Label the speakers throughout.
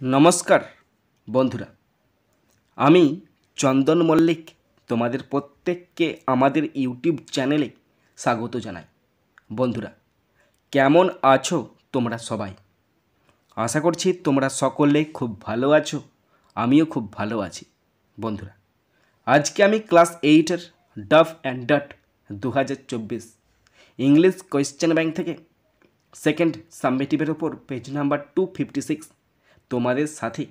Speaker 1: নমস্কার বন্ধুরা, আমি চন্দন মল্লিক তোমাদের প্রত্যেককে আমাদের ইউটিউব চ্যানেলে স্বাগত জানাই। বন্ধুরা, কেমন আছো তোমরা সবাই? আশা করছি তোমরা সকলে খুব ভালো আছো, আমিও খুব ভালো আছি। বন্ধুরা, আজকে আমি ক্লাস 8-এর Duff and Dutt 2024 English question bank থেকে সেকেন্ড সাবমিটিভের ওপর পেজ নাম্বার 256 তোমাদের সাথে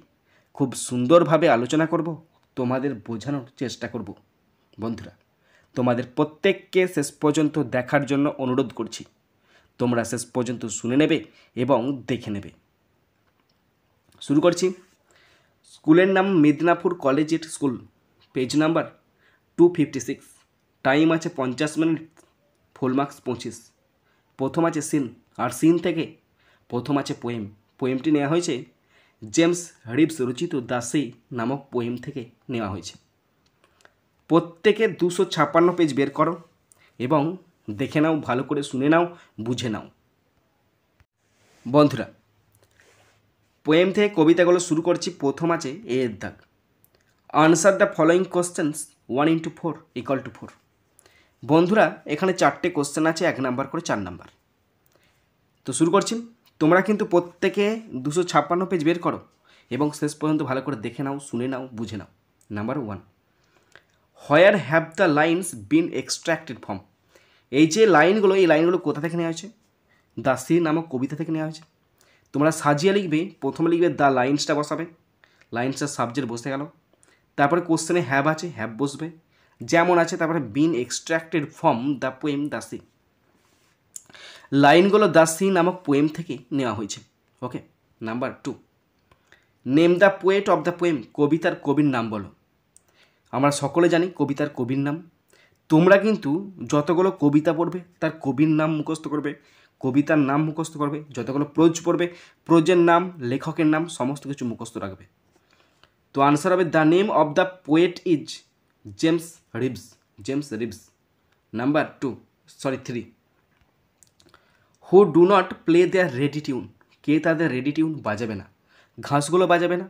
Speaker 1: খুব সুন্দরভাবে আলোচনা করব, তোমাদের বোঝানোর চেষ্টা করব। বন্ধুরা, তোমাদের প্রত্যেককে শেষ পর্যন্ত দেখার জন্য অনুরোধ করছি। তোমরা শেষ পর্যন্ত শুনে নেবে এবং দেখে নেবে। শুরু করছি। স্কুলের নাম Medinipur collegiate school, page number 256, time আছে 50 মিনিট, ফুল মার্কস 25। প্রথম আছে সিন, আর সিন থেকে প্রথম আছে পোয়েম। পোয়েমটি নেওয়া হয়েছে জেমস রিভস রচিত দ্য সি নামক পোয়েম থেকে নেওয়া হয়েছে। প্রত্যেকে 256 পেজ বের করো এবং দেখে নাও, ভালো করে শুনে নাও, বুঝে নাও। বন্ধুরা, পোয়েম থেকে কবিতাগুলো শুরু করছি। প্রথম আছে এর দাগ। Answer the following questions 1 into 4 = 4। বন্ধুরা, এখানে 4টে কোশ্চেন আছে, 1 নাম্বার করে 4 নাম্বার। তো শুরু করছি। তোমরা কিন্তু প্রত্যেকে 256 পেজ বের করো এবং শেষ পর্যন্ত ভালো করে দেখে নাও, শুনে নাও, বুঝে নাও। Number 1, where have the lines been extracted from. এই যে লাইনগুলো, এই লাইনগুলো কোথা থেকে নেওয়া হয়েছে? দ্য সি নামক কবিতা থেকে নেওয়া হয়েছে। তোমরা সাজিয়ে লিখবে। প্রথমে লিখবে দ্য লাইন্সটা বসাবে, লাইন্সটার সাবজেক্ট বসে গেল। তারপরে কোশ্চেনে হ্যাভ আছে, হ্যাভ বসবে যেমন আছে। তারপরে been extracted from the poem the sea. লাইনগুলো দ্য সি নামক পোয়েম থেকে নেওয়া হয়েছে। Okay. Number 2, name the poet of the poem. কবিতার কবির নাম বলো। আমরা সকলে জানি কবিতার কবির নাম। তোমরা কিন্তু যতগুলো কবিতা পড়বে তার কবির নাম মুখস্থ করবে, কবিতার নাম মুখস্থ করবে। যতগুলো প্রোজ পড়বে প্রোজের নাম, লেখকের নাম সমস্ত কিছু মুখস্থ রাখবে। তো আনসার হবে the name of the poet is James Reeves. James Reeves. Number 3, who do not play their reedy tune. কে তাদের রেডি টিউন বাজাবে না? ঘাসগুলো বাজাবে না।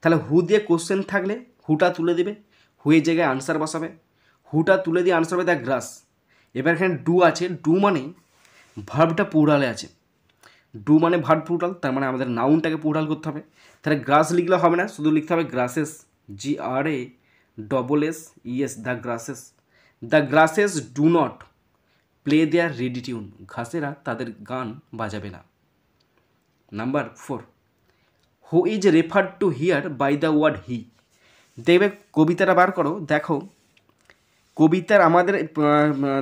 Speaker 1: তাহলে হু দিয়ে কোশ্চেন থাকলে হুটা তুলে দেবে, হুয়ের জায়গায় আনসার বসাবে। হুটা তুলে দিয়ে আনসার হবে দ্য গ্রাস। এবার এখানে ডু আছে, ডু মানে ভার্বটা প্লুরালে আছে। ডু মানে ভার্ব প্লুরাল, তার মানে আমাদের নাউনটাকে প্লুরাল করতে হবে। তাহলে গ্রাস লিখলে হবে না, শুধু লিখতে হবে grasses, GRASSES, the grasses. The grasses do not play their reedy tune. ঘাসেরা তাদের গান বাজাবে না। Number 4, who is referred to here by the word he. দেখবে কবিতাটা বার করো, দেখো কবিতার আমাদের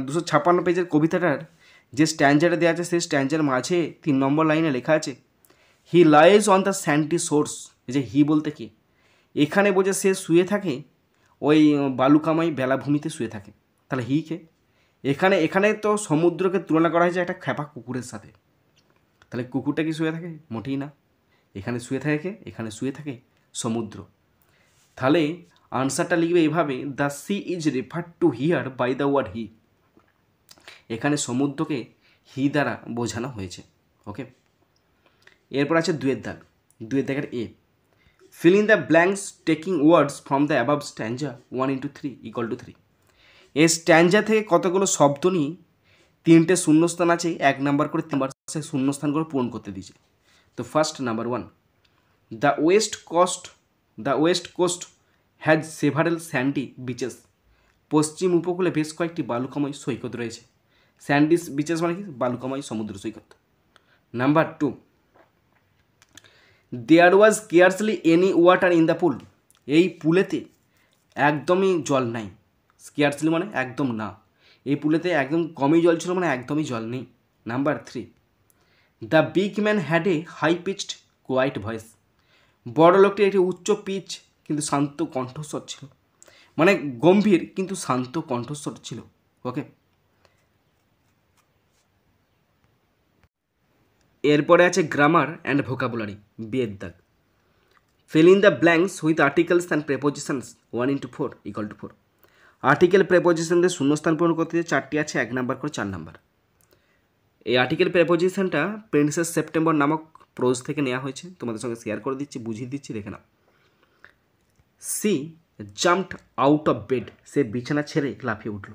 Speaker 1: 256 পেজের কবিতাটার যে স্ট্যান্ডারটা দেওয়া আছে সেই স্ট্যান্ডার মাঝে 3 নম্বর লাইনে লেখা আছে he lies on the sandy shores. এই যে হি বলতে কি, এখানে বোঝে সে শুয়ে থাকে ওই বালুকাময় বেলাভূমিতে শুয়ে থাকে। তাহলে হি কে? এখানে তো সমুদ্রকে তুলনা করা হয়েছে একটা খ্যাপা কুকুরের সাথে। তাহলে কুকুরটা কি শুয়ে থাকে? মোটেই না। এখানে শুয়ে থাকে কে? এখানে শুয়ে থাকে সমুদ্র। তাহলে আনসারটা লিখবে এভাবে, the sea is referred to here by the word he. এখানে সমুদ্রকে হি দ্বারা বোঝানো হয়েছে। ওকে। এরপর আছে 2 দাগ। 2 দাগের এ, fill in the blanks taking words from the above stanza 1 into 3 = 3। এই স্ট্যান্জা থেকে কতগুলো শব্দ নিয়ে 3টে শূন্যস্থান আছে, 1 নাম্বার করে 3 বার সেই শূন্যস্থানগুলো পূরণ করতে দিয়েছে। তো first number 1, the west coast has several sandy beaches. পশ্চিম উপকূলে বেশ কয়েকটি বালুকাময় সৈকত রয়েছে। স্যান্ডি বিচেস মানে কি? বালুকাময় সমুদ্র সৈকত। Number 2, there was scarcely any water in the pool. এই পুলেতে একদমই জল নাই। স্কেয়ারসলি মানে একদম না। এই পুলেতে একদম কমই জল ছিল, মানে একদমই জল নেই। Number 3, the big man had a high pitched quiet voice. বড় লোকটির একটি উচ্চ পিচ কিন্তু শান্ত কণ্ঠস্বর ছিল, মানে গম্ভীর কিন্তু শান্ত কণ্ঠস্বর ছিল। ওকে। এরপরে আছে গ্রামার অ্যান্ড ভোকাবুলারি, বিয়ের দাগ। Fill in the blanks with articles and prepositions 1 into 4 = 4। Article প্রেপোজিশনদের শূন্যস্থান পূরণ করতে 4টি আছে, 1 নাম্বার করে 4 নাম্বার। এই আর্টিকেল প্রেপোজিশনটা প্রিন্সেস সেপ্টেম্বর নামক প্রোজ থেকে নেওয়া হয়েছে, তোমাদের সঙ্গে শেয়ার করে দিচ্ছি, বুঝিয়ে দিচ্ছি, দেখে নাও। She jumped out of bed, সে বিছানা ছেড়ে লাফিয়ে উঠল।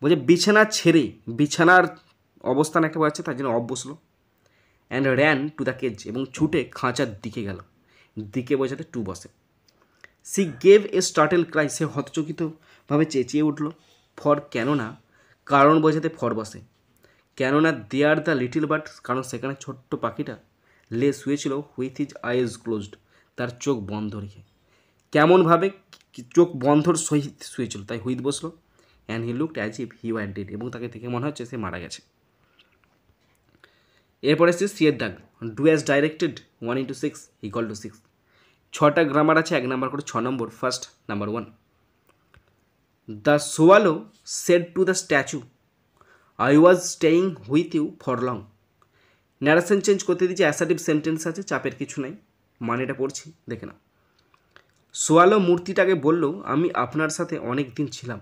Speaker 1: বলছে বিছানা ছেড়ে, বিছানার অবস্থান একটা আছে তার জন্য অফ বসলো। And ran to the cage, এবং ছুটে খাঁচার দিকে গেল, দিকে বোঝাতে টু বসে। সি গেভ এ স্টার্টেল ক্রাই, সে হতচকিতভাবে চেঁচিয়ে উঠল। ফর, কেননা, কারণ বোঝাতে ফর বসে। কেননা দেয়ার দ্য লিটিল বার্ড, কারণ সেখানে ছোট্ট পাখিটা লে শুয়েছিল হুইথ হিজ আইজ ক্লোজড, তার চোখ বন্ধ রেখে। কেমনভাবে, চোখ বন্ধর সহিত শুয়েছিল, তাই হুইথ বসলো। And he looked as if he war dead, এবং তাকে দেখে মনে হচ্ছে সে মারা গেছে। এরপরে সে সিয়ের দাগ, ডু অ্যাজ ডাইরেক্টেড 1 into 6 = 6। 6টা গ্রামার আছে, 1 নাম্বার করে 6 নম্বর। First, number 1, the swallow said to the statue, I was staying with you for long. Narration change করতে দিয়েছি, অ্যাসার্টিভ সেন্টেন্স আছে, চাপের কিছু নাই, মানেটা পড়ছি, দেখে না। সোয়ালো মূর্তিটাকে বলল, আমি আপনার সাথে অনেক দিন ছিলাম।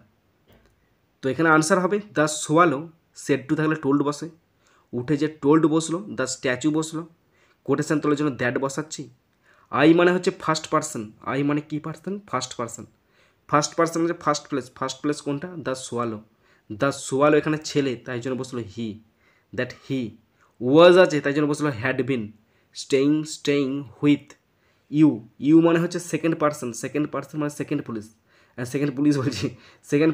Speaker 1: তো এখানে আনসার হবে দ্য সোয়ালো সেড টু, থাকলে টোল্ড বসে, উঠে যে টোল্ড বসলো, দ্য স্ট্যাচু বসলো, কোটেশন তোলার জন্য দ্যাট বসাচ্ছি। আই মানে হচ্ছে ফার্স্ট পার্সন, আই মানে কি person? First person. First person হচ্ছে ফার্স্ট প্লেস, ফার্স্ট প্লেস কোনটা? The swallow. দ্য সোয়ালো এখানে ছেলে, তাই জন্য বসলো হি, দ্যাট হি। ওয়াজ আছে, তাই জন্য বসলো had been. Staying with you, you মানে হচ্ছে সেকেন্ড পার্সন, সেকেন্ড পার্সন মানে সেকেন্ড পুলিশ, সেকেন্ড পুলিশ বলছি, সেকেন্ড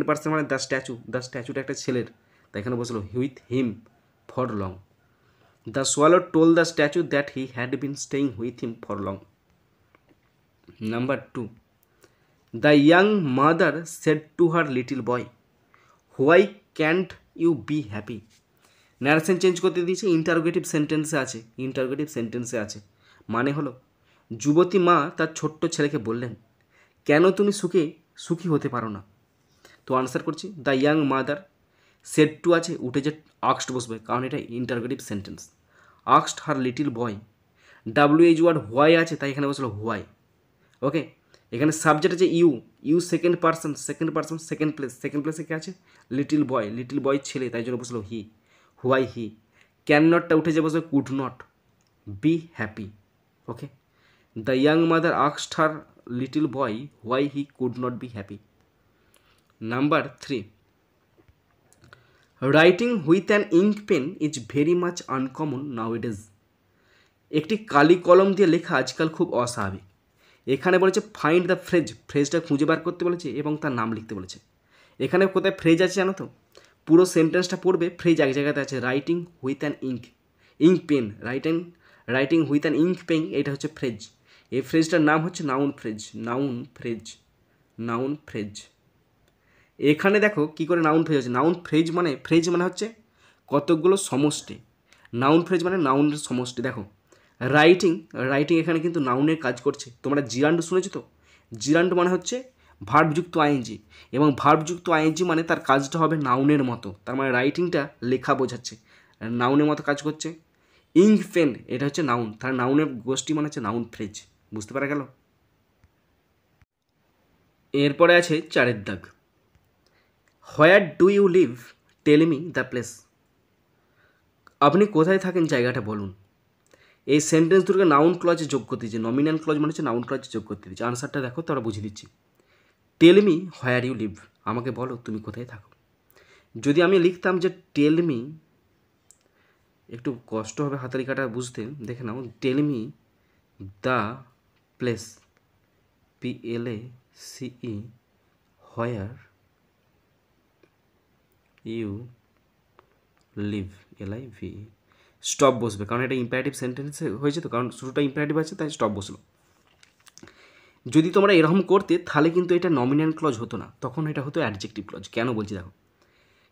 Speaker 1: পার্সন মানে দ্য স্ট্যাচু, দ্য স্ট্যাচুটা একটা ছেলের, তাই এখানে বসলো with him for long. The swallow told the statue that he had been staying with him for long. Number 2, the young mother said to her little boy, why can't you be happy. Narration change করতে দিয়েছে, interrogative সেন্টেন্সে আছে, মানে হলো যুবতী মা তার ছোট্ট ছেলেকে বললেন, কেন তুমি সুখী হতে পারো না? তো আনসার করছি, the young mother said to আছে, উঠে যে আক্সড বসবে, কারণ এটা ইন্টারোগেটিভ সেন্টেন্স। আক্সড her little boy, WH word why আছে, তাই এখানে বসলো হোয়াই। ওকে, এখানে সাবজেক্ট আছে ইউ সেকেন্ড পার্সন, সেকেন্ড প্লেসে কে আছে? লিটিল বয় ছেলে, তাই জন্য বসলো হি, হোয়াই হি। ক্যান নটটা উঠে যে বসবে could not be happy. Okay, the young mother asked her little boy why he could not be happy. Number 3, writing with an ink pen is very much uncommon nowadays. একটি কালি কলম দিয়ে লেখা আজকাল খুব অস্বাভাবিক। এখানে বলেছে ফাইন্ড দ্য ফ্রেজটা খুঁজে বার করতে বলেছে এবং তার নাম লিখতে বলেছে। এখানে কোথায় ফ্রেজ আছে জানো তো? পুরো সেন্টেন্সটা পড়বে, ফ্রেজ এক জায়গাতে আছে, writing with an ink pen, writing with an ink pen, এটা হচ্ছে ফ্রেজ। এই ফ্রেজটার নাম হচ্ছে নাউন ফ্রেজ। এখানে দেখো কি করে নাউন ফ্রেজ আছে। ফ্রেজ মানে হচ্ছে কতকগুলো সমষ্টি, নাউন ফ্রেজ মানে নাউনের সমষ্টি। দেখো রাইটিং এখানে কিন্তু নাউনের কাজ করছে। তোমরা জিরান্ড শুনেছো তো? জিরান্ড মানে হচ্ছে ভার্বযুক্ত আইএনজি, এবং ভার্বযুক্ত আইএনজি মানে তার কাজটা হবে নাউনের মতো, তার মানে রাইটিংটা লেখা বোঝাচ্ছে, নাউনের মতো কাজ করছে। ইঙ্ক পেন এটা হচ্ছে নাউন, তার নাউনের গোষ্ঠী মানে হচ্ছে নাউন ফ্রেজ। বুঝতে পারা গেল? এরপরে আছে 4 দাগ, where do you live tell me the place. আপনি কোথায় থাকেন জায়গাটা বলুন। এই সেন্টেন্স দুটোকে নাউন ক্লজে যোগ করতে দিচ্ছে, নমিনাল ক্লজ মানে হচ্ছে নাউন ক্লজে যোগ করতে দিচ্ছে। আনসারটা দেখো, তারা বুঝিয়ে দিচ্ছি। Tell me where you live, আমাকে বলো তুমি কোথায় থাকো। যদি আমি লিখতাম যে টেল মি, একটু কষ্ট হবে হাতারিকাটা বুঝতে, দেখে নাও। Tell me the place, PLACE, where you live, LIVE। Stop বসবে, কারণ এটা ইম্পারেটিভ সেন্টেন্সে হয়েছে তো, কারণ শুরুটা ইম্পারেটিভ আছে, তাই স্টপ বসলো। যদি তোমরা এরকম করতে তাহলে কিন্তু এটা নমিনাল ক্লজ হতো না, তখন এটা হতো অ্যাডজেক্টিভ ক্লজ। কেন বলছি দেখো,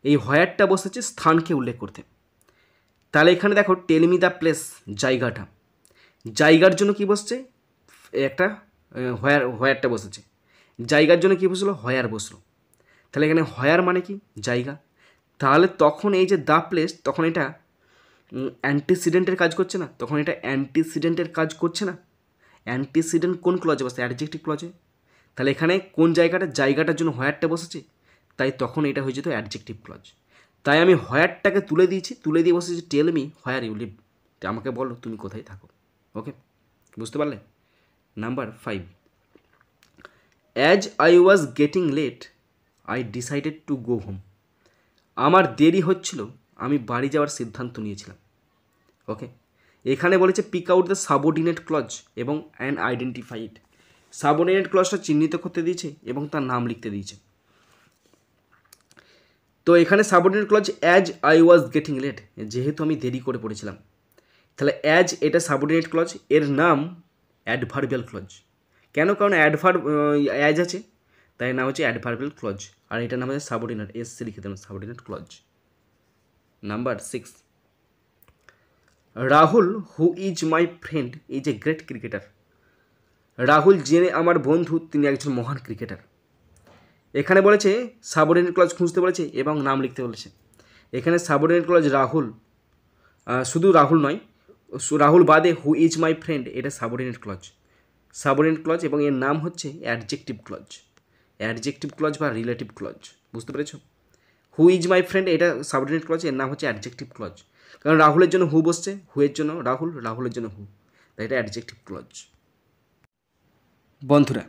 Speaker 1: এই হোয়ারটা বসেছে স্থানকে উল্লেখ করতে। তাহলে এখানে দেখো টেল মি দ্য প্লেস, জায়গার জন্য কি বসছে? একটা হোয়ারটা বসেছে। জায়গার জন্য কি বসলো? হোয়ার বসলো। তাহলে এখানে হোয়ার মানে কি? জায়গা। তাহলে তখন এই যে দ্য প্লেস, তখন এটা অ্যান্টিসিডেন্টের কাজ করছে না? অ্যান্টিসিডেন্ট কোন ক্লজে বসে? অ্যাডজেক্টিভ ক্লজে। তাহলে এখানে কোন জায়গাটার জন্য হোয়ারটা বসেছে, তাই তখন এটা হয়ে যেত অ্যাডজেক্টিভ ক্লজ। তাই আমি হোয়ারটাকে তুলে দিয়ে বসেছি tell me where you live, আমাকে বলো তুমি কোথায় থাকো। ওকে, বুঝতে পারলে? Number 5, as I was getting late I decided to go home. আমার দেরি হচ্ছিল, আমি বাড়ি যাওয়ার সিদ্ধান্ত নিয়েছিলাম। ওকে, এখানে বলেছে pick out the subordinate clause এবং অ্যান্ড আইডেন্টিফাই ইট। সাবঅর্ডিনেট ক্লজটা চিহ্নিত করতে দিয়েছে এবং তার নাম লিখতে দিয়েছে। তো এখানে subordinate clause as I was getting late, যেহেতু আমি দেরি করে পড়েছিলাম, তাহলে অ্যাজ এটা সাবঅর্ডিনেট ক্লজ, এর নাম অ্যাডভার্বিয়াল ক্লজ। কেন? কারণ অ্যাজ আছে, তাই নাম হচ্ছে অ্যাডভার্বিয়াল ক্লজ, আর এটার নাম হচ্ছে সাবঅর্ডিনেট, এসসি লিখে দেবেন, subordinate clause. Number 6, Rahul who is my friend is a great cricketer. Rahul যে আমার বন্ধু, তিনি একজন মহান ক্রিকেটার। এখানে বলেছে সাবঅর্ডিনেট ক্লজ খুঁজতে বলেছে এবং নাম লিখতে বলেছে। এখানে সাবঅর্ডিনেট ক্লজ রাহুল, শুধু রাহুল নয়, রাহুল বাদে হু ইজ মাই ফ্রেন্ড, এটা সাবঅর্ডিনেট ক্লজ। সাবঅর্ডিনেট ক্লজ এবং এর নাম হচ্ছে অ্যাডজেক্টিভ ক্লজ। অ্যাডজেক্টিভ ক্লজ বা রিলেটিভ ক্লজ, বুঝতে পেরেছো? হু ইজ মাই ফ্রেন্ড এটা সাবঅর্ডিনেট ক্লজ, এর নাম হচ্ছে অ্যাডজেক্টিভ ক্লজ। কারণ রাহুলের জন্য হু বসছে, হুয়ের জন্য রাহুল, রাহুলের জন্য হু, তাই এটা অ্যাডজেক্টিভ ক্লজ। বন্ধুরা,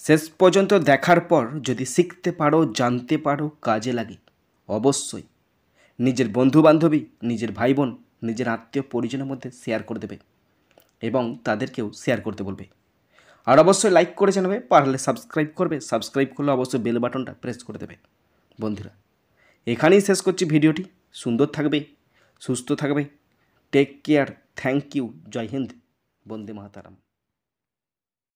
Speaker 1: শেষ পর্যন্ত দেখার পর যদি শিখতে পারো, জানতে পারো, কাজে লাগে, অবশ্যই নিজের বন্ধুবান্ধবী, নিজের ভাই বোন, নিজের আত্মীয় পরিজনের মধ্যে শেয়ার করে দেবে এবং তাদেরকেও শেয়ার করতে বলবে। আর অবশ্যই লাইক করে জানাবে, পারলে সাবস্ক্রাইব করবে, সাবস্ক্রাইব করলে অবশ্যই বেল বাটনটা প্রেস করে দেবে। বন্ধুরা, এখানেই শেষ করছি ভিডিওটি। সুন্দর থাকবে, সুস্থ থাকবে, টেক কেয়ার, থ্যাংক ইউ, জয় হিন্দ, বন্দে মাতারাম।